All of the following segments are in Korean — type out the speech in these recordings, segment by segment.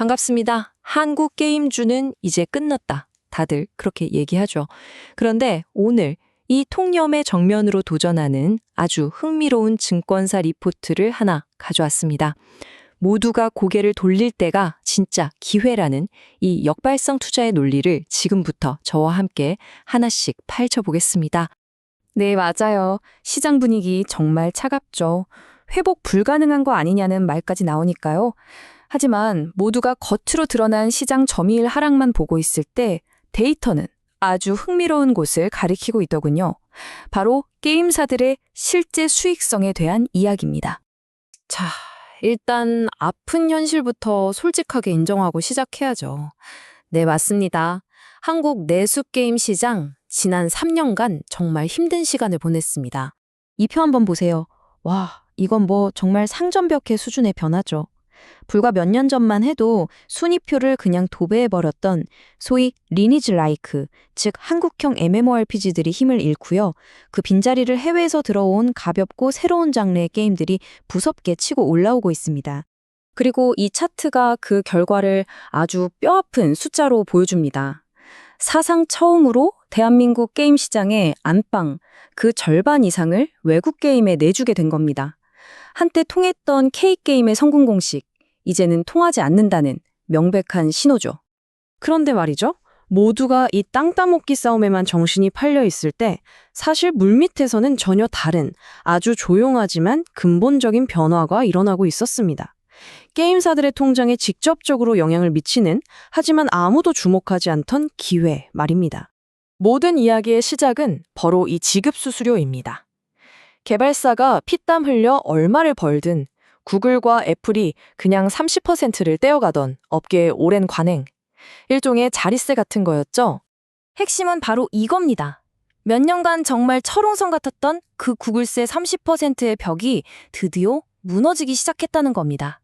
반갑습니다. 한국 게임주는 이제 끝났다. 다들 그렇게 얘기하죠. 그런데 오늘 이 통념의 정면으로 도전하는 아주 흥미로운 증권사 리포트를 하나 가져왔습니다. 모두가 고개를 돌릴 때가 진짜 기회라는 이 역발상 투자의 논리를 지금부터 저와 함께 하나씩 파헤쳐보겠습니다. 네, 맞아요. 시장 분위기 정말 차갑죠. 회복 불가능한 거 아니냐는 말까지 나오니까요. 하지만 모두가 겉으로 드러난 시장 점유율 하락만 보고 있을 때 데이터는 아주 흥미로운 곳을 가리키고 있더군요. 바로 게임사들의 실제 수익성에 대한 이야기입니다. 자, 일단 아픈 현실부터 솔직하게 인정하고 시작해야죠. 네, 맞습니다. 한국 내수 게임 시장 지난 3년간 정말 힘든 시간을 보냈습니다. 이 표 한번 보세요. 와, 이건 정말 상점벽해 수준의 변화죠. 불과 몇 년 전만 해도 순위표를 그냥 도배해버렸던 소위 리니지 라이크, 즉 한국형 MMORPG들이 힘을 잃고요. 그 빈자리를 해외에서 들어온 가볍고 새로운 장르의 게임들이 무섭게 치고 올라오고 있습니다. 그리고 이 차트가 그 결과를 아주 뼈아픈 숫자로 보여줍니다. 사상 처음으로 대한민국 게임 시장의 안방, 그 절반 이상을 외국 게임에 내주게 된 겁니다. 한때 통했던 K게임의 성공 공식, 이제는 통하지 않는다는 명백한 신호죠. 그런데 말이죠. 모두가 이 땅 따먹기 싸움에만 정신이 팔려 있을 때 사실 물밑에서는 전혀 다른 아주 조용하지만 근본적인 변화가 일어나고 있었습니다. 게임사들의 통장에 직접적으로 영향을 미치는 하지만 아무도 주목하지 않던 기회 말입니다. 모든 이야기의 시작은 바로 이 지급수수료입니다. 개발사가 피땀 흘려 얼마를 벌든 구글과 애플이 그냥 30%를 떼어가던 업계의 오랜 관행. 일종의 자릿세 같은 거였죠. 핵심은 바로 이겁니다. 몇 년간 정말 철옹성 같았던 그 구글세 30%의 벽이 드디어 무너지기 시작했다는 겁니다.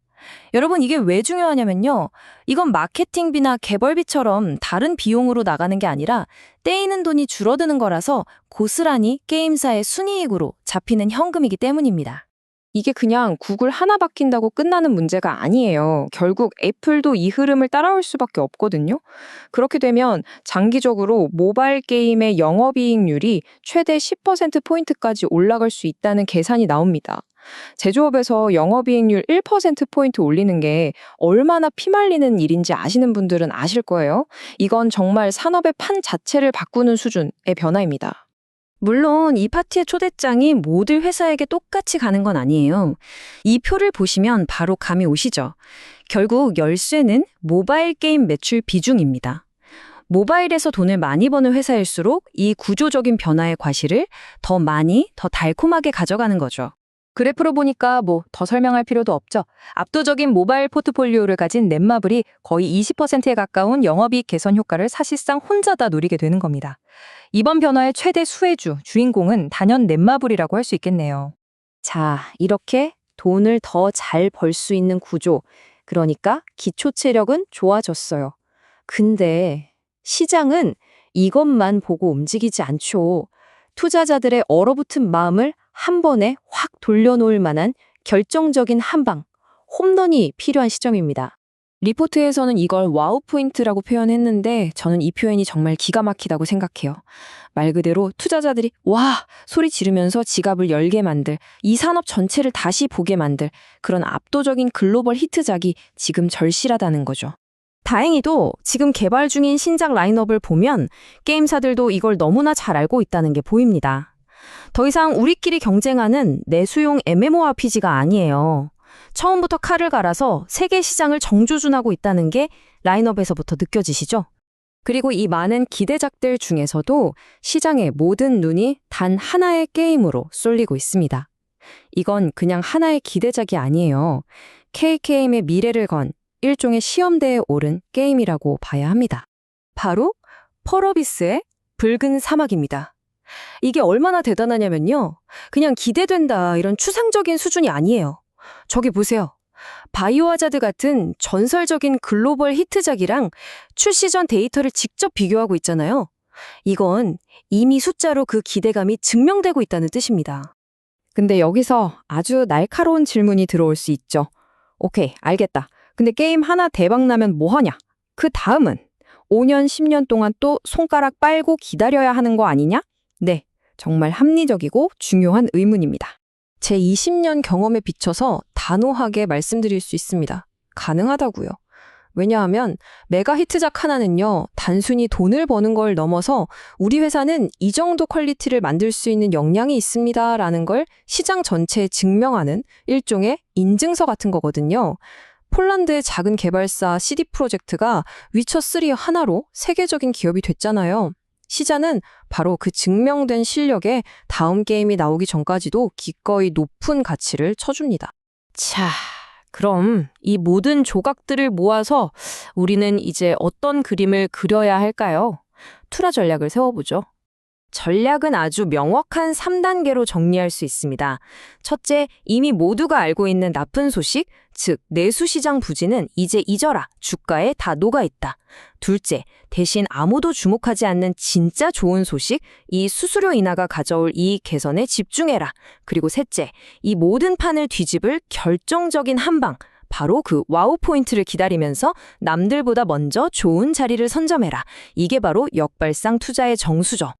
여러분, 이게 왜 중요하냐면요. 이건 마케팅비나 개발비처럼 다른 비용으로 나가는 게 아니라 떼이는 돈이 줄어드는 거라서 고스란히 게임사의 순이익으로 잡히는 현금이기 때문입니다. 이게 그냥 구글 하나 바뀐다고 끝나는 문제가 아니에요. 결국 애플도 이 흐름을 따라올 수밖에 없거든요. 그렇게 되면 장기적으로 모바일 게임의 영업이익률이 최대 10%포인트까지 올라갈 수 있다는 계산이 나옵니다. 제조업에서 영업이익률 1%포인트 올리는 게 얼마나 피말리는 일인지 아시는 분들은 아실 거예요. 이건 정말 산업의 판 자체를 바꾸는 수준의 변화입니다. 물론 이 파티의 초대장이 모든 회사에게 똑같이 가는 건 아니에요. 이 표를 보시면 바로 감이 오시죠. 결국 열쇠는 모바일 게임 매출 비중입니다. 모바일에서 돈을 많이 버는 회사일수록 이 구조적인 변화의 과실을 더 많이, 더 달콤하게 가져가는 거죠. 그래프로 보니까 더 설명할 필요도 없죠. 압도적인 모바일 포트폴리오를 가진 넷마블이 거의 20%에 가까운 영업이익 개선 효과를 사실상 혼자 다 누리게 되는 겁니다. 이번 변화의 최대 수혜주, 주인공은 단연 넷마블이라고 할 수 있겠네요. 자, 이렇게 돈을 더 잘 벌 수 있는 구조, 그러니까 기초 체력은 좋아졌어요. 근데 시장은 이것만 보고 움직이지 않죠. 투자자들의 얼어붙은 마음을 한 번에 확 돌려놓을 만한 결정적인 한방, 홈런이 필요한 시점입니다. 리포트에서는 이걸 와우 포인트라고 표현했는데 저는 이 표현이 정말 기가 막히다고 생각해요. 말 그대로 투자자들이 와! 소리 지르면서 지갑을 열게 만들, 이 산업 전체를 다시 보게 만들 그런 압도적인 글로벌 히트작이 지금 절실하다는 거죠. 다행히도 지금 개발 중인 신작 라인업을 보면 게임사들도 이걸 너무나 잘 알고 있다는 게 보입니다. 더 이상 우리끼리 경쟁하는 내수용 MMORPG가 아니에요. 처음부터 칼을 갈아서 세계 시장을 정조준하고 있다는 게 라인업에서부터 느껴지시죠? 그리고 이 많은 기대작들 중에서도 시장의 모든 눈이 단 하나의 게임으로 쏠리고 있습니다. 이건 그냥 하나의 기대작이 아니에요. K게임의 미래를 건 일종의 시험대에 오른 게임이라고 봐야 합니다. 바로 펄어비스의 붉은 사막입니다. 이게 얼마나 대단하냐면요. 그냥 기대된다 이런 추상적인 수준이 아니에요. 저기 보세요. 바이오하자드 같은 전설적인 글로벌 히트작이랑 출시 전 데이터를 직접 비교하고 있잖아요. 이건 이미 숫자로 그 기대감이 증명되고 있다는 뜻입니다. 근데 여기서 아주 날카로운 질문이 들어올 수 있죠. 오케이, 알겠다. 근데 게임 하나 대박 나면 뭐 하냐? 그 다음은 5년, 10년 동안 또 손가락 빨고 기다려야 하는 거 아니냐? 네, 정말 합리적이고 중요한 의문입니다. 제 20년 경험에 비춰서 단호하게 말씀드릴 수 있습니다. 가능하다고요. 왜냐하면 메가 히트작 하나는요, 단순히 돈을 버는 걸 넘어서 우리 회사는 이 정도 퀄리티를 만들 수 있는 역량이 있습니다라는 걸 시장 전체에 증명하는 일종의 인증서 같은 거거든요. 폴란드의 작은 개발사 CD 프로젝트가 위쳐3 하나로 세계적인 기업이 됐잖아요. 시장은 바로 그 증명된 실력에 다음 게임이 나오기 전까지도 기꺼이 높은 가치를 쳐줍니다. 자, 그럼 이 모든 조각들을 모아서 우리는 이제 어떤 그림을 그려야 할까요? 투라 전략을 세워보죠. 전략은 아주 명확한 3단계로 정리할 수 있습니다. 첫째, 이미 모두가 알고 있는 나쁜 소식, 즉 내수시장 부진은 이제 잊어라, 주가에 다 녹아있다. 둘째, 대신 아무도 주목하지 않는 진짜 좋은 소식, 이 수수료 인하가 가져올 이익 개선에 집중해라. 그리고 셋째, 이 모든 판을 뒤집을 결정적인 한방, 바로 그 와우 포인트를 기다리면서 남들보다 먼저 좋은 자리를 선점해라. 이게 바로 역발상 투자의 정수죠.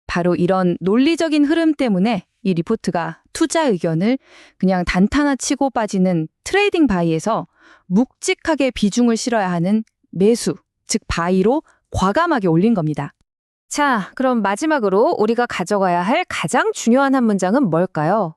바로 이런 논리적인 흐름 때문에 이 리포트가 투자 의견을 그냥 단타나 치고 빠지는 트레이딩 바이에서 묵직하게 비중을 실어야 하는 매수, 즉 바이로 과감하게 올린 겁니다. 자, 그럼 마지막으로 우리가 가져가야 할 가장 중요한 한 문장은 뭘까요?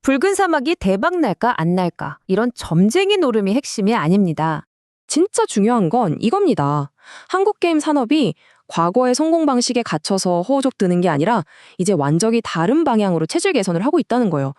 붉은 사막이 대박 날까 안 날까 이런 점쟁이 노름이 핵심이 아닙니다. 진짜 중요한 건 이겁니다. 한국 게임 산업이 과거의 성공 방식에 갇혀서 허우적 드는 게 아니라 이제 완전히 다른 방향으로 체질 개선을 하고 있다는 거예요.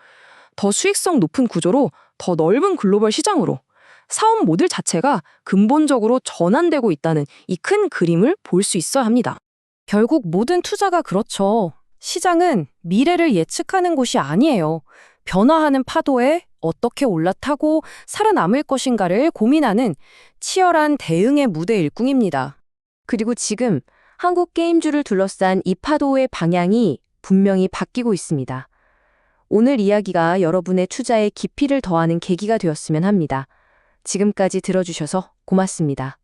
더 수익성 높은 구조로, 더 넓은 글로벌 시장으로 사업 모델 자체가 근본적으로 전환되고 있다는 이 큰 그림을 볼 수 있어야 합니다. 결국 모든 투자가 그렇죠. 시장은 미래를 예측하는 곳이 아니에요. 변화하는 파도에 어떻게 올라타고 살아남을 것인가를 고민하는 치열한 대응의 무대 일궁입니다. 그리고 지금 한국 게임주를 둘러싼 이 파도의 방향이 분명히 바뀌고 있습니다. 오늘 이야기가 여러분의 투자에 깊이를 더하는 계기가 되었으면 합니다. 지금까지 들어주셔서 고맙습니다.